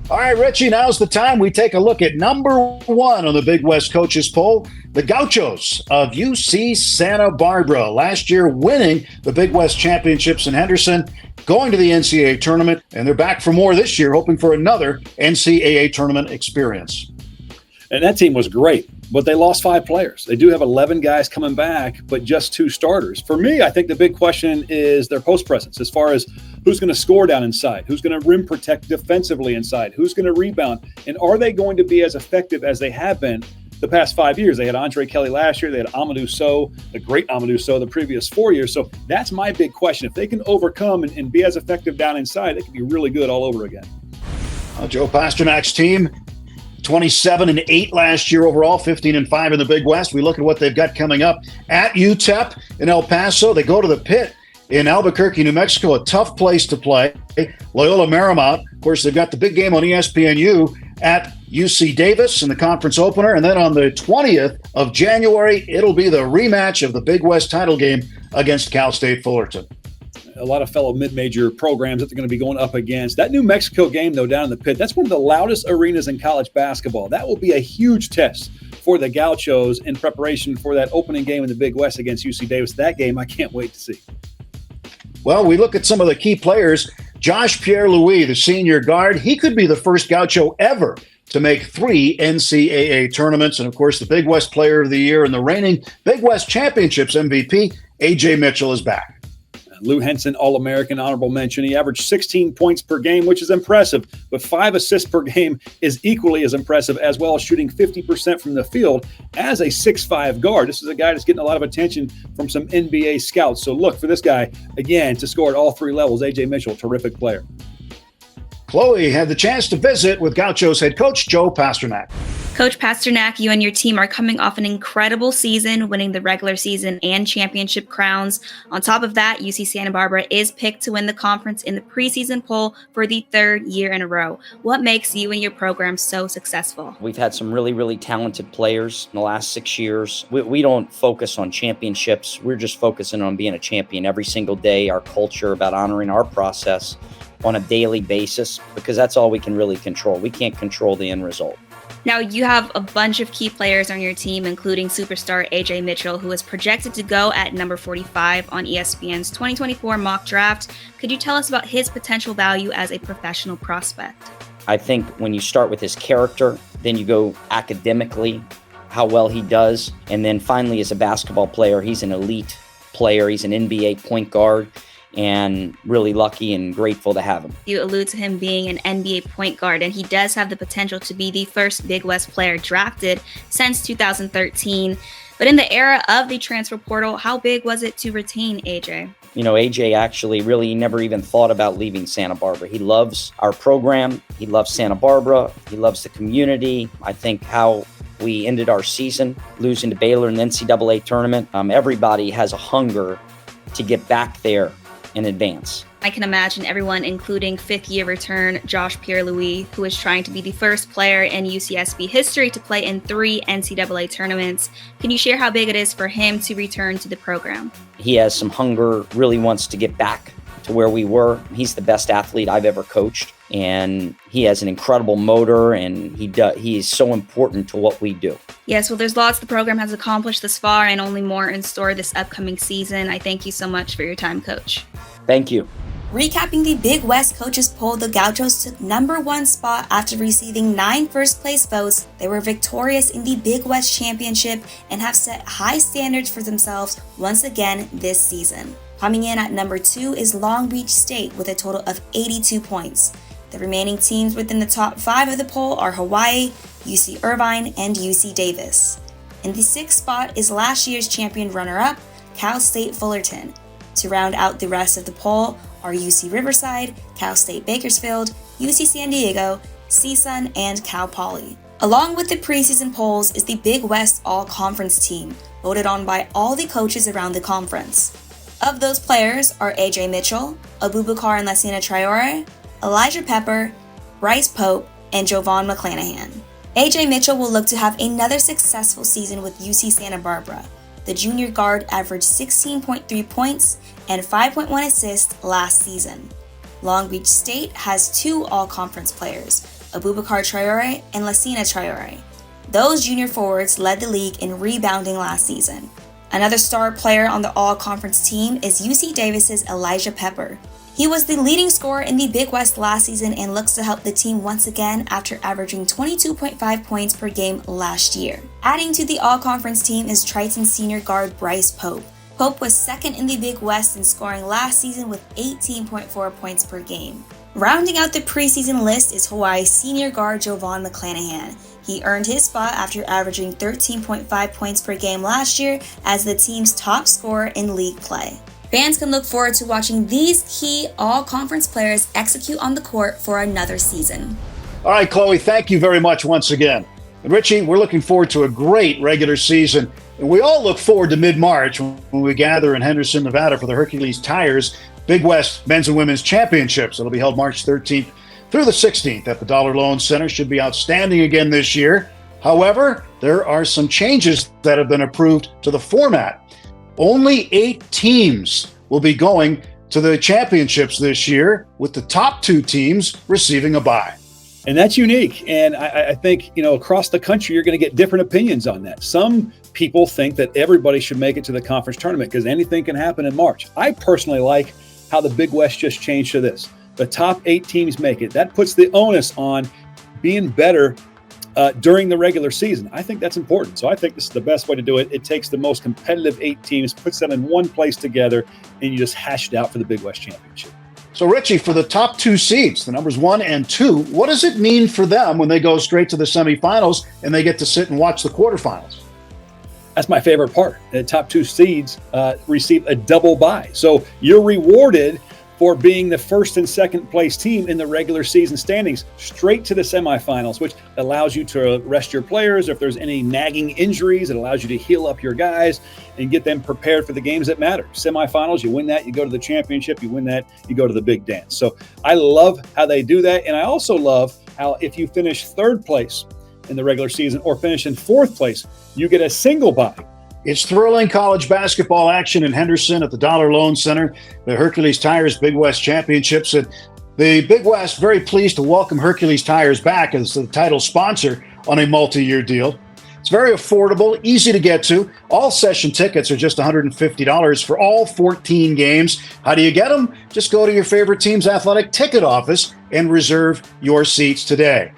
All right, Richie, now's the time we take a look at number 1 on the Big West Coaches Poll, the Gauchos of UC Santa Barbara. Last year winning the Big West Championships in Henderson, going to the NCAA tournament, and they're back for more this year, hoping for another NCAA tournament experience. And that team was great, but they lost 5 players. They do have 11 guys coming back, but just 2 starters. For me, I think the big question is their post presence, as far as who's going to score down inside, who's going to rim protect defensively inside, who's going to rebound, and are they going to be as effective as they have been the past 5 years? They had Andre Kelly last year. They had Amadou Sow, the great Amadou Sow, the previous 4 years. So that's my big question. If they can overcome and be as effective down inside, they can be really good all over again. Joe Pasternak's team, 27-8 last year overall, 15-5 in the Big West. We look at what they've got coming up at UTEP in El Paso. They go to the Pit in Albuquerque, New Mexico, a tough place to play. Loyola Marymount, of course, they've got the big game on ESPNU at UC Davis in the conference opener. And then on the 20th of January, it'll be the rematch of the Big West title game against Cal State Fullerton. A lot of fellow mid-major programs that they're going to be going up against. That New Mexico game, though, down in the Pit, that's one of the loudest arenas in college basketball. That will be a huge test for the Gauchos in preparation for that opening game in the Big West against UC Davis. That game, I can't wait to see. Well, we look at some of the key players. Josh Pierre-Louis, the senior guard, he could be the first Gaucho ever to make 3 NCAA tournaments. And, of course, the Big West Player of the Year and the reigning Big West Championships MVP, A.J. Mitchell, is back. Lou Henson, All-American, honorable mention. He averaged 16 points per game, which is impressive, but 5 assists per game is equally as impressive, as well as shooting 50% from the field as a 6'5 guard. This is a guy that's getting a lot of attention from some NBA scouts. So look for this guy, again, to score at all 3 levels. A.J. Mitchell, terrific player. Chloe had the chance to visit with Gauchos head coach Joe Pasternak. Coach Pasternak, you and your team are coming off an incredible season, winning the regular season and championship crowns. On top of that, UC Santa Barbara is picked to win the conference in the preseason poll for the 3rd year in a row. What makes you and your program so successful? We've had some really, really talented players in the last 6 years. We don't focus on championships. We're just focusing on being a champion every single day, our culture about honoring our process on a daily basis, because that's all we can really control. We can't control the end result. Now, you have a bunch of key players on your team, including superstar A.J. Mitchell, who is projected to go at number 45 on ESPN's 2024 mock draft. Could you tell us about his potential value as a professional prospect? I think when you start with his character, then you go academically, how well he does, and then finally as a basketball player, he's an elite player. He's an NBA point guard, and really lucky and grateful to have him. You allude to him being an NBA point guard, and he does have the potential to be the first Big West player drafted since 2013. But in the era of the transfer portal, how big was it to retain AJ? You know, AJ actually really never even thought about leaving Santa Barbara. He loves our program. He loves Santa Barbara. He loves the community. I think how we ended our season, losing to Baylor in the NCAA tournament, everybody has a hunger to get back there in advance. I can imagine everyone, including 5th-year return Josh Pierre-Louis, who is trying to be the first player in UCSB history to play in 3 NCAA tournaments. Can you share how big it is for him to return to the program? He has some hunger, really wants to get back to where we were. He's the best athlete I've ever coached, and he has an incredible motor, and he is so important to what we do. Yes, well, there's lots the program has accomplished this far and only more in store this upcoming season. I thank you so much for your time, Coach. Thank you. Recapping the Big West Coaches Poll, the Gauchos took number 1 spot after receiving 9 first-place votes. They were victorious in the Big West Championship and have set high standards for themselves once again this season. Coming in at number 2 is Long Beach State with a total of 82 points. The remaining teams within the top 5 of the poll are Hawaii, UC Irvine, and UC Davis. In the 6th spot is last year's champion runner-up, Cal State Fullerton. To round out the rest of the poll are UC Riverside, Cal State Bakersfield, UC San Diego, CSUN, and Cal Poly. Along with the preseason polls is the Big West All-Conference team, voted on by all the coaches around the conference. Of those players are AJ Mitchell, Abubakar and Lassina Traore, Elijah Pepper, Bryce Pope, and Jovan McClanahan. AJ Mitchell will look to have another successful season with UC Santa Barbara. The junior guard averaged 16.3 points and 5.1 assists last season. Long Beach State has 2 all-conference players, Abubakar Traore and Lassina Traore. Those junior forwards led the league in rebounding last season. Another star player on the all-conference team is UC Davis's Elijah Pepper. He was the leading scorer in the Big West last season and looks to help the team once again after averaging 22.5 points per game last year. Adding to the all-conference team is Triton senior guard Bryce Pope. Pope was second in the Big West in scoring last season with 18.4 points per game. Rounding out the preseason list is Hawaii's senior guard Jovan McClanahan. He earned his spot after averaging 13.5 points per game last year as the team's top scorer in league play. Fans can look forward to watching these key all-conference players execute on the court for another season. All right, Chloe, thank you very much once again. And Richie, we're looking forward to a great regular season. And we all look forward to mid-March when we gather in Henderson, Nevada for the Hercules Tires Big West Men's and Women's Championships. It'll be held March 13th through the 16th at the Dollar Loan Center. Should be outstanding again this year. However, there are some changes that have been approved to the format. Only 8 teams will be going to the championships this year, with the top 2 teams receiving a bye. And that's unique. And I think, across the country, you're going to get different opinions on that. Some people think that everybody should make it to the conference tournament because anything can happen in March. I personally like how the Big West just changed to this. The top 8 teams make it. That puts the onus on being better during the regular season. I think that's important. So I think this is the best way to do it. It takes the most competitive 8 teams, puts them in one place together, and you just hash it out for the Big West Championship. So, Richie, for the top 2 seeds, the numbers 1 and 2, what does it mean for them when they go straight to the semifinals and they get to sit and watch the quarterfinals? That's my favorite part. The top 2 seeds receive a double bye. So you're rewarded for being the first and second place team in the regular season standings straight to the semifinals, which allows you to rest your players. If there's any nagging injuries, it allows you to heal up your guys and get them prepared for the games that matter. Semifinals, you win that, you go to the championship. You win that, you go to the big dance. So I love how they do that. And I also love how if you finish 3rd place in the regular season or finish in 4th place, you get a single bye. It's thrilling college basketball action in Henderson at the Dollar Loan Center, the Hercules Tires Big West Championships. And the Big West very pleased to welcome Hercules Tires back as the title sponsor on a multi-year deal. It's very affordable, easy to get to. All session tickets are just $150 for all 14 games. How do you get them? Just go to your favorite team's athletic ticket office and reserve your seats today.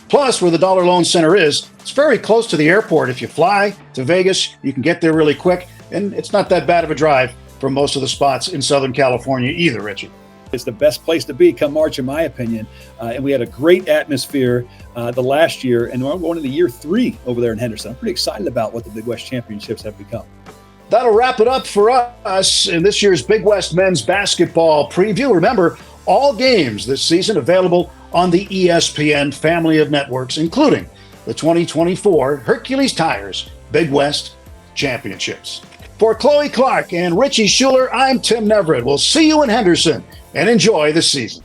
Plus, where the Dollar Loan Center is, it's very close to the airport. If you fly to Vegas, you can get there really quick, and it's not that bad of a drive from most of the spots in Southern California either, Richie. It's the best place to be come March, in my opinion. And we had a great atmosphere the last year, and we're going into year 3 over there in Henderson. I'm pretty excited about what the Big West Championships have become. That'll wrap it up for us in this year's Big West Men's Basketball Preview. Remember, all games this season available on the ESPN family of networks, including the 2024 Hercules Tires Big West Championships. For Chloe Clark and Richie Schueler, I'm Tim Neverett. We'll see you in Henderson and enjoy the season.